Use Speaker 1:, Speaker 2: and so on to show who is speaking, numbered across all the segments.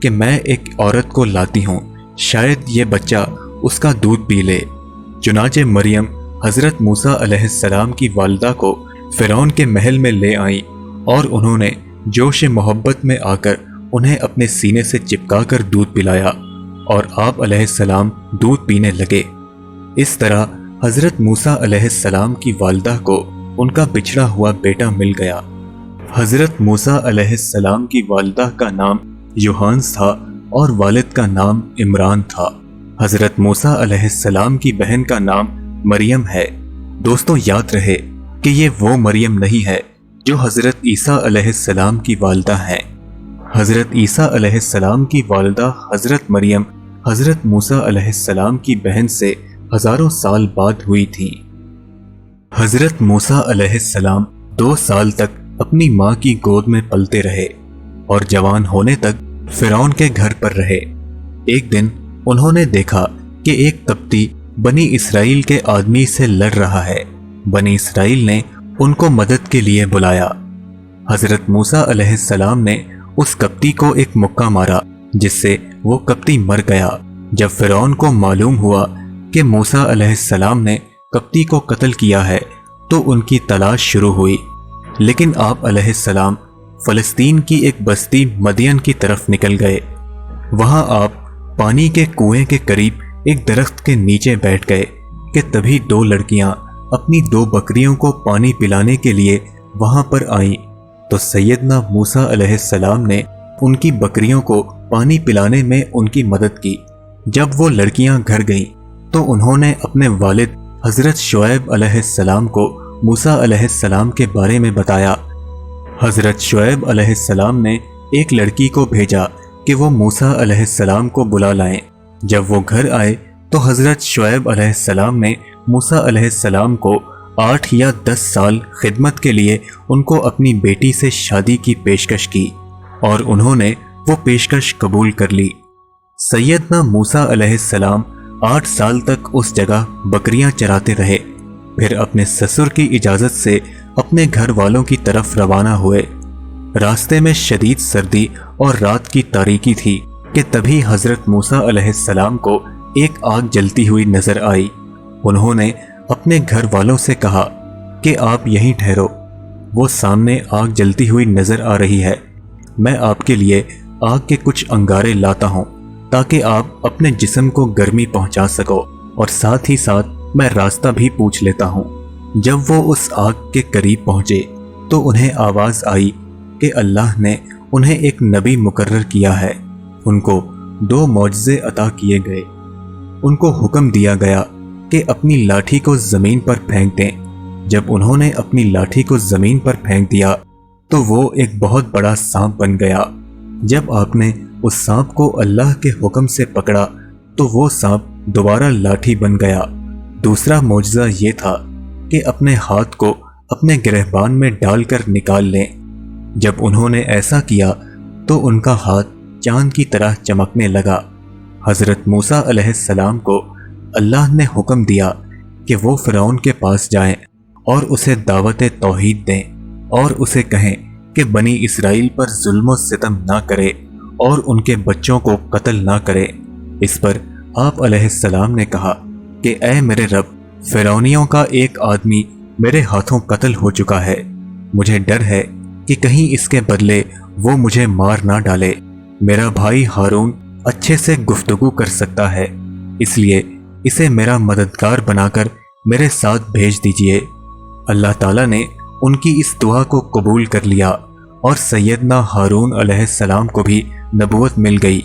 Speaker 1: کہ میں ایک عورت کو لاتی ہوں، شاید یہ بچہ اس کا دودھ پی لے۔ چنانچہ مریم حضرت موسیٰ علیہ السلام کی والدہ کو فرعون کے محل میں لے آئیں اور انہوں نے جوش محبت میں آ کر انہیں اپنے سینے سے چپکا کر دودھ پلایا اور آپ علیہ السلام دودھ پینے لگے۔ اس طرح حضرت موسیٰ علیہ السلام کی والدہ کو ان کا بچھڑا ہوا بیٹا مل گیا۔ حضرت موسیٰ علیہ السلام کی والدہ کا نام یوحانس تھا اور والد کا نام عمران تھا۔ حضرت موسیٰ علیہ السلام کی بہن کا نام مریم ہے۔ دوستو یاد رہے کہ یہ وہ مریم نہیں ہے جو حضرت عیسیٰ علیہ السلام کی والدہ ہیں۔ حضرت عیسیٰ علیہ السلام کی والدہ حضرت مریم حضرت موسیٰ علیہ السلام کی بہن سے ہزاروں سال بعد ہوئی تھی۔ حضرت موسیٰ علیہ السلام 2 سال تک اپنی ماں کی گود میں پلتے رہے اور جوان ہونے تک فرعون کے گھر پر رہے۔ ایک دن انہوں نے دیکھا کہ ایک قبطی بنی اسرائیل کے آدمی سے لڑ رہا ہے۔ بنی اسرائیل نے ان کو مدد کے لیے بلایا۔ حضرت موسیٰ علیہ السلام نے اس قبطی کو ایک مکہ مارا جس سے وہ قبطی مر گیا۔ جب فرعون کو معلوم ہوا کہ موسیٰ علیہ السلام نے قبطی کو قتل کیا ہے تو ان کی تلاش شروع ہوئی، لیکن آپ علیہ السلام فلسطین کی ایک بستی مدین کی طرف نکل گئے۔ وہاں آپ پانی کے کنویں کے قریب ایک درخت کے نیچے بیٹھ گئے کہ تبھی 2 لڑکیاں اپنی 2 بکریوں کو پانی پلانے کے لیے وہاں پر آئیں تو سیدنا موسیٰ علیہ السلام نے ان کی بکریوں کو پانی پلانے میں ان کی مدد کی۔ جب وہ لڑکیاں گھر گئیں تو انہوں نے اپنے والد حضرت شعیب علیہ السلام کو موسیٰ علیہ السلام کے بارے میں بتایا۔ حضرت شعیب علیہ السلام نے ایک لڑکی کو بھیجا کہ وہ موسیٰ علیہ السلام کو بلا لائیں۔ جب وہ گھر آئے تو حضرت شعیب علیہ السلام نے موسیٰ علیہ السلام کو 8 یا 10 سال خدمت کے لیے ان کو اپنی بیٹی سے شادی کی پیشکش کی اور انہوں نے وہ پیشکش قبول کر لی۔ سیدنا موسیٰ علیہ السلام 8 سال تک اس جگہ بکریاں چراتے رہے، پھر اپنے سسر کی اجازت سے اپنے گھر والوں کی طرف روانہ ہوئے۔ راستے میں شدید سردی اور رات کی تاریکی تھی کہ تبھی حضرت موسیٰ علیہ السلام کو ایک آگ جلتی ہوئی نظر آئی۔ انہوں نے اپنے گھر والوں سے کہا کہ آپ یہیں ٹھہرو، وہ سامنے آگ جلتی ہوئی نظر آ رہی ہے، میں آپ کے لیے آگ کے کچھ انگارے لاتا ہوں تاکہ آپ اپنے جسم کو گرمی پہنچا سکو، اور ساتھ ہی ساتھ میں راستہ بھی پوچھ لیتا ہوں۔ جب وہ اس آگ کے قریب پہنچے تو انہیں آواز آئی کہ اللہ نے انہیں ایک نبی مقرر کیا ہے۔ ان کو 2 معجزے عطا کیے گئے۔ ان کو حکم دیا گیا کہ اپنی لاٹھی کو زمین پر پھینک دیں۔ جب انہوں نے اپنی لاٹھی کو زمین پر پھینک دیا تو وہ ایک بہت بڑا سانپ بن گیا۔ جب آپ نے اس سانپ کو اللہ کے حکم سے پکڑا تو وہ سانپ دوبارہ لاٹھی بن گیا۔ دوسرا معجزہ یہ تھا کہ اپنے ہاتھ کو اپنے گرہبان میں ڈال کر نکال لیں۔ جب انہوں نے ایسا کیا تو ان کا ہاتھ چاند کی طرح چمکنے لگا۔ حضرت موسیٰ علیہ السلام کو اللہ نے حکم دیا کہ وہ فرعون کے پاس جائیں اور اسے دعوت توحید دیں اور اسے کہیں کہ بنی اسرائیل پر ظلم و ستم نہ کرے اور ان کے بچوں کو قتل نہ کرے۔ اس پر آپ علیہ السلام نے کہا کہ اے میرے رب، فرعونیوں کا ایک آدمی میرے ہاتھوں قتل ہو چکا ہے، مجھے ڈر ہے کہ کہیں اس کے بدلے وہ مجھے مار نہ ڈالے۔ میرا بھائی ہارون اچھے سے گفتگو کر سکتا ہے، اس لیے اسے میرا مددگار بنا کر میرے ساتھ بھیج دیجئے۔ اللہ تعالیٰ نے ان کی اس دعا کو قبول کر لیا اور سیدنا ہارون علیہ السلام کو بھی نبوت مل گئی۔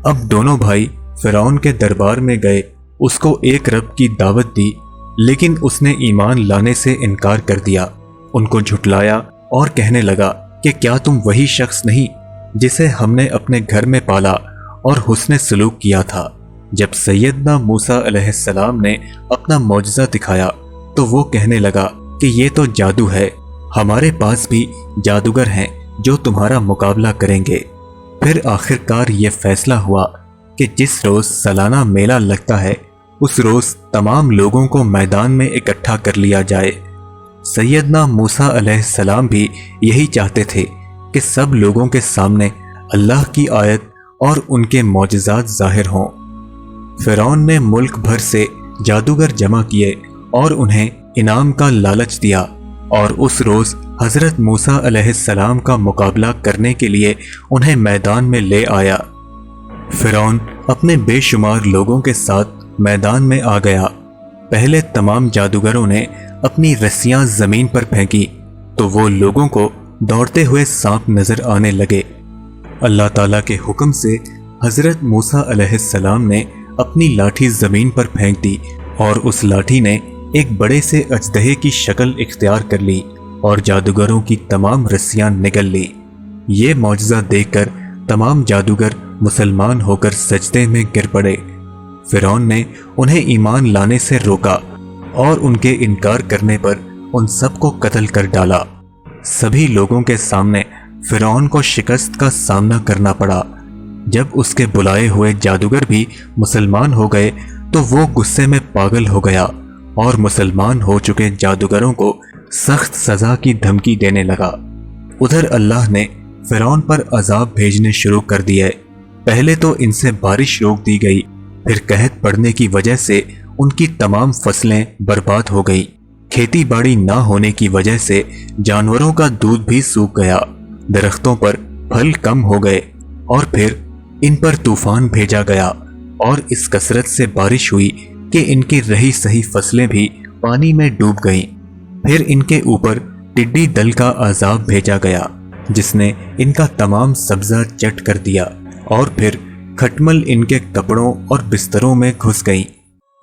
Speaker 1: اب دونوں بھائی فرعون کے دربار میں گئے، اس کو ایک رب کی دعوت دی، لیکن اس نے ایمان لانے سے انکار کر دیا، ان کو جھٹلایا اور کہنے لگا کہ کیا تم وہی شخص نہیں جسے ہم نے اپنے گھر میں پالا اور حسن سلوک کیا تھا؟ جب سیدنا موسیٰ علیہ السلام نے اپنا معجزہ دکھایا تو وہ کہنے لگا کہ یہ تو جادو ہے، ہمارے پاس بھی جادوگر ہیں جو تمہارا مقابلہ کریں گے۔ پھر آخرکار یہ فیصلہ ہوا کہ جس روز سالانہ میلہ لگتا ہے اس روز تمام لوگوں کو میدان میں اکٹھا کر لیا جائے۔ سیدنا موسیٰ علیہ السلام بھی یہی چاہتے تھے کہ سب لوگوں کے سامنے اللہ کی آیت اور ان کے معجزات ظاہر ہوں۔ فرعون نے ملک بھر سے جادوگر جمع کیے اور انہیں انعام کا لالچ دیا، اور اس روز حضرت موسیٰ علیہ السلام کا مقابلہ کرنے کے لیے انہیں میدان میں لے آیا۔ فرعون اپنے بے شمار لوگوں کے ساتھ میدان میں آ گیا۔ پہلے تمام جادوگروں نے اپنی رسیاں زمین پر پھینکی تو وہ لوگوں کو دوڑتے ہوئے سانپ نظر آنے لگے۔ اللہ تعالیٰ کے حکم سے حضرت موسیٰ علیہ السلام نے اپنی لاٹھی زمین پر پھینک دی، اور اس لاٹھی نے ایک بڑے سے اژدہے کی شکل اختیار کر لی اور جادوگروں کی تمام رسیاں نگل لی۔ یہ معجزہ دیکھ کر تمام جادوگر مسلمان ہو کر سجدے میں گر پڑے۔ فرعون نے انہیں ایمان لانے سے روکا اور ان کے انکار کرنے پر ان سب کو قتل کر ڈالا۔ سبھی لوگوں کے سامنے فرعون کو شکست کا سامنا کرنا پڑا۔ جب اس کے بلائے ہوئے جادوگر بھی مسلمان ہو گئے تو وہ غصے میں پاگل ہو گیا اور مسلمان ہو چکے جادوگروں کو سخت سزا کی دھمکی دینے لگا۔ ادھر اللہ نے فرعون پر عذاب بھیجنے شروع کر دیے۔ پہلے تو ان سے بارش روک دی گئی، پھر قحط پڑنے کی وجہ سے ان کی تمام فصلیں برباد ہو گئی۔ کھیتی باڑی نہ ہونے کی وجہ سے جانوروں کا دودھ بھی سوکھ گیا، درختوں پر پھل کم ہو گئے، اور پھر ان پر طوفان بھیجا گیا، اور اس کثرت سے بارش ہوئی کہ ان کی رہی سہی فصلیں بھی پانی میں ڈوب گئیں۔ پھر ان کے اوپر ٹڈی دل کا عذاب بھیجا گیا جس نے ان کا تمام سبزہ چٹ کر دیا، اور پھر کھٹمل ان کے کپڑوں اور بستروں میں گھس گئیں۔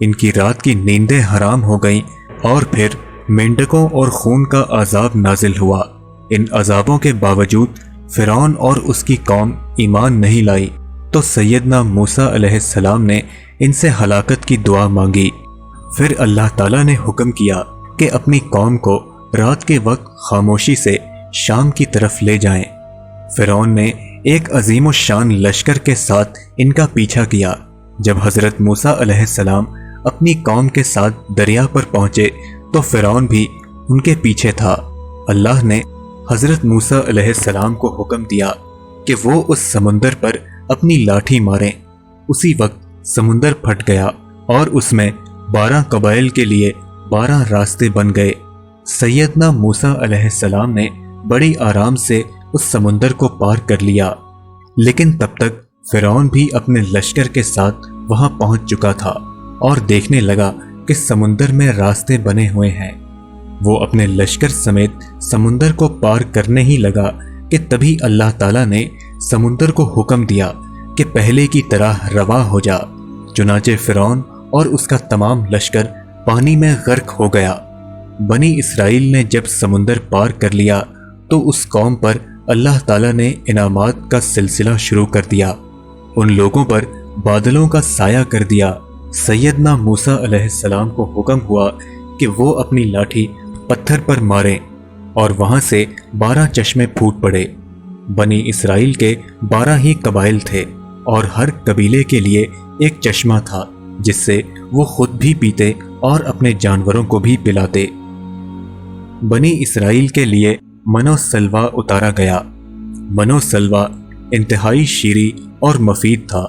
Speaker 1: ان کی رات کی نیندیں حرام ہو گئیں، اور پھر مینڈکوں اور خون کا عذاب نازل ہوا۔ ان عذابوں کے باوجود فرعون اور اس کی قوم ایمان نہیں لائی، تو سیدنا موسیٰ علیہ السلام نے ان سے ہلاکت کی دعا مانگی۔ پھر اللہ تعالیٰ نے حکم کیا کہ اپنی قوم کو رات کے وقت خاموشی سے شام کی طرف لے جائیں۔ فرعون نے ایک عظیم الشان لشکر کے ساتھ ان کا پیچھا کیا۔ جب حضرت موسیٰ علیہ السلام اپنی قوم کے ساتھ دریا پر پہنچے تو فرعون بھی ان کے پیچھے تھا۔ اللہ نے حضرت موسیٰ علیہ السلام کو حکم دیا کہ وہ اس سمندر پر اپنی لاٹھی ماریں۔ اسی وقت سمندر پھٹ گیا اور اس میں 12 قبائل کے لیے 12 راستے بن گئے۔ سیدنا موسیٰ علیہ السلام نے بڑی آرام سے اس سمندر کو پار کر لیا، لیکن تب تک فرعون بھی اپنے لشکر کے ساتھ وہاں پہنچ چکا تھا اور دیکھنے لگا کہ سمندر میں راستے بنے ہوئے ہیں۔ وہ اپنے لشکر سمیت سمندر کو پار کرنے ہی لگا کہ تبھی اللہ تعالیٰ نے سمندر کو حکم دیا کہ پہلے کی طرح رواں ہو جا۔ چنانچہ فرعون اور اس کا تمام لشکر پانی میں غرق ہو گیا۔ بنی اسرائیل نے جب سمندر پار کر لیا تو اس قوم پر اللہ تعالیٰ نے انعامات کا سلسلہ شروع کر دیا۔ ان لوگوں پر بادلوں کا سایہ کر دیا۔ سیدنا موسیٰ علیہ السلام کو حکم ہوا کہ وہ اپنی لاٹھی پتھر پر ماریں، اور وہاں سے 12 چشمے پھوٹ پڑے۔ بنی اسرائیل کے 12 ہی قبائل تھے، اور ہر قبیلے کے لیے ایک چشمہ تھا جس سے وہ خود بھی پیتے اور اپنے جانوروں کو بھی پلاتے۔ بنی اسرائیل کے لیے من و سلوہ اتارا گیا۔ من و سلوہ انتہائی شیریں اور مفید تھا،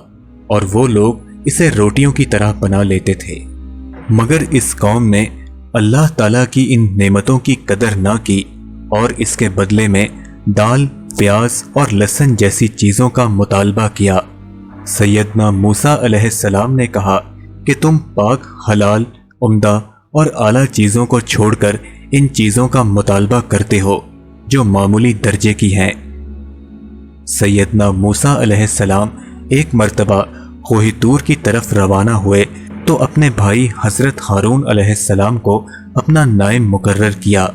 Speaker 1: اور وہ لوگ اسے روٹیوں کی طرح بنا لیتے تھے۔ مگر اس قوم نے اللہ تعالیٰ کی ان نعمتوں کی قدر نہ کی، اور اس کے بدلے میں دال، پیاز اور لہسن جیسی چیزوں کا مطالبہ کیا۔ سیدنا موسیٰ علیہ السلام نے کہا کہ تم پاک، حلال، عمدہ اور اعلیٰ چیزوں کو چھوڑ کر ان چیزوں کا مطالبہ کرتے ہو جو معمولی درجے کی ہیں۔ سیدنا موسیٰ علیہ السلام ایک مرتبہ کوہ طور کی طرف روانہ ہوئے تو اپنے بھائی حضرت ہارون علیہ السلام کو اپنا نائب مقرر کیا۔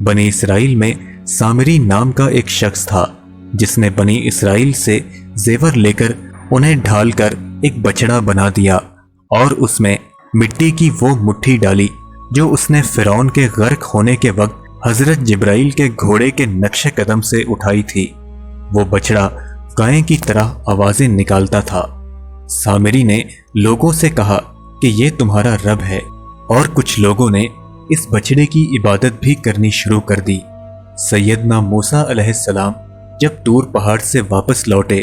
Speaker 1: بنی اسرائیل میں سامری نام کا ایک شخص تھا جس نے بنی اسرائیل سے زیور لے کر انہیں ڈھال کر ایک بچڑا بنا دیا، اور اس میں مٹی کی وہ مٹھی ڈالی جو اس نے فرعون کے غرق ہونے کے وقت حضرت جبرائیل کے گھوڑے کے نقش قدم سے اٹھائی تھی۔ وہ بچڑا گائے کی طرح آوازیں نکالتا تھا۔ سامری نے لوگوں سے کہا کہ یہ تمہارا رب ہے، اور کچھ لوگوں نے اس بچڑے کی عبادت بھی کرنی شروع کر دی۔ سیدنا موسیٰ علیہ السلام جب طور پہاڑ سے واپس لوٹے